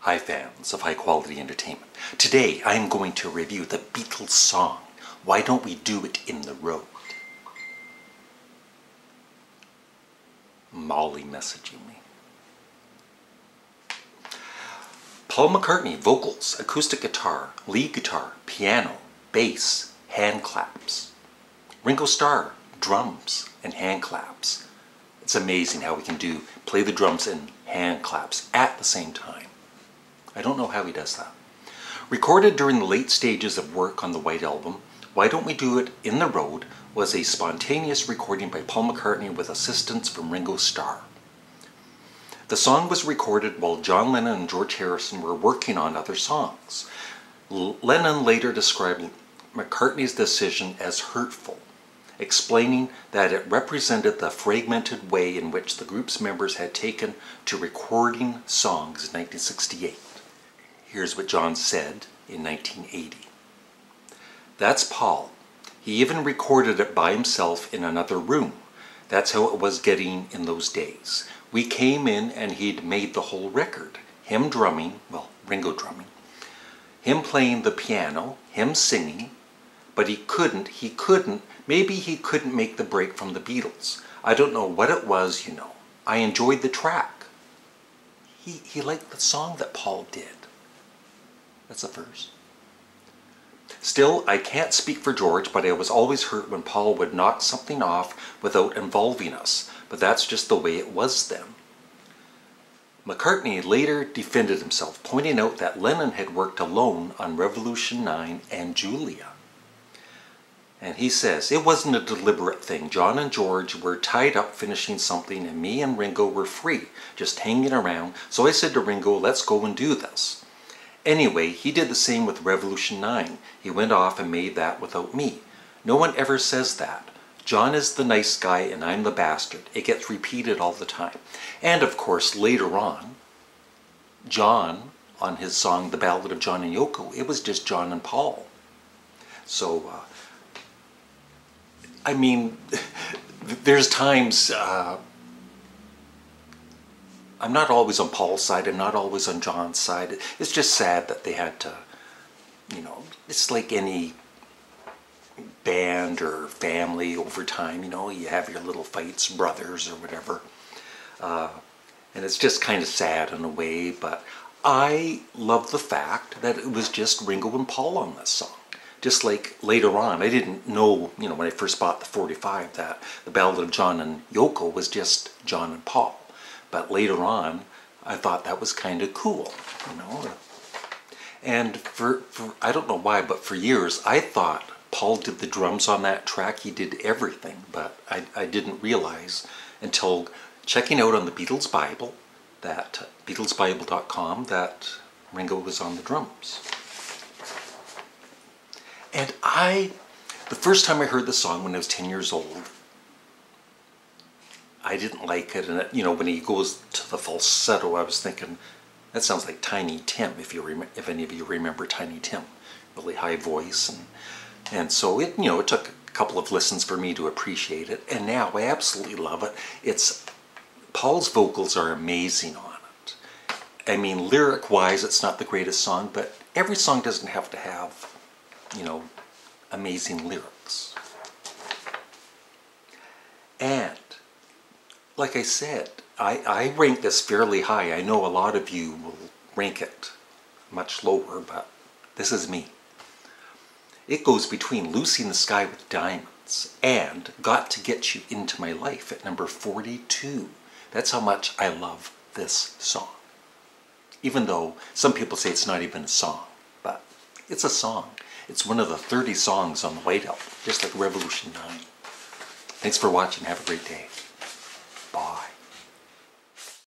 Hi fans of high quality entertainment. Today I am going to review the Beatles song, Why Don't We Do It in the Road? Molly messaging me. Paul McCartney, vocals, acoustic guitar, lead guitar, piano, bass, hand claps. Ringo Starr, drums and hand claps. It's amazing how we can play the drums and hand claps at the same time. I don't know how he does that. Recorded during the late stages of work on the White Album, Why Don't We Do It in the Road was a spontaneous recording by Paul McCartney with assistance from Ringo Starr. The song was recorded while John Lennon and George Harrison were working on other songs. Lennon later described McCartney's decision as hurtful, explaining that it represented the fragmented way in which the group's members had taken to recording songs in 1968. Here's what John said in 1980. That's Paul. He even recorded it by himself in another room. That's how it was getting in those days. We came in and he'd made the whole record. Him drumming, well, Ringo drumming, him playing the piano, him singing, but maybe he couldn't make the break from the Beatles. I don't know what it was, you know. I enjoyed the track. He liked the song that Paul did. That's the first. Still, I can't speak for George, but I was always hurt when Paul would knock something off without involving us. But that's just the way it was then. McCartney later defended himself, pointing out that Lennon had worked alone on Revolution 9 and Julia. And he says, it wasn't a deliberate thing. John and George were tied up finishing something and me and Ringo were free, just hanging around. So I said to Ringo, let's go and do this. Anyway, he did the same with Revolution 9. He went off and made that without me. No one ever says that. John is the nice guy and I'm the bastard. It gets repeated all the time. And of course, later on, John, on his song, The Ballad of John and Yoko, it was just John and Paul. So, I mean, there's times, I'm not always on Paul's side, I'm not always on John's side. It's just sad that they had to, you know, it's like any band or family over time, you know, you have your little fights, brothers or whatever. And it's just kind of sad in a way, but I love the fact that it was just Ringo and Paul on this song. Just like later on, I didn't know, you know, when I first bought the 45 that The Ballad of John and Yoko was just John and Paul. But later on, I thought that was kind of cool, you know. And for I don't know why, but for years, I thought Paul did the drums on that track. He did everything, but I didn't realize until checking out on the Beatles Bible, that BeatlesBible.com, that Ringo was on the drums. And the first time I heard the song when I was 10 years old, I didn't like it, and you know, when he goes to the falsetto, I was thinking, that sounds like Tiny Tim, if any of you remember Tiny Tim. Really high voice, and so it, you know, it took a couple of listens for me to appreciate it, and now I absolutely love it. Paul's vocals are amazing on it. I mean, lyric-wise, it's not the greatest song, but every song doesn't have to have, you know, amazing lyrics. And like I said, I rank this fairly high. I know a lot of you will rank it much lower, but this is me. It goes between Lucy in the Sky with Diamonds and Got to Get You Into My Life at number 42. That's how much I love this song. Even though some people say it's not even a song, but it's a song. It's one of the 30 songs on the White Album, just like Revolution 9. Thanks for watching. Have a great day.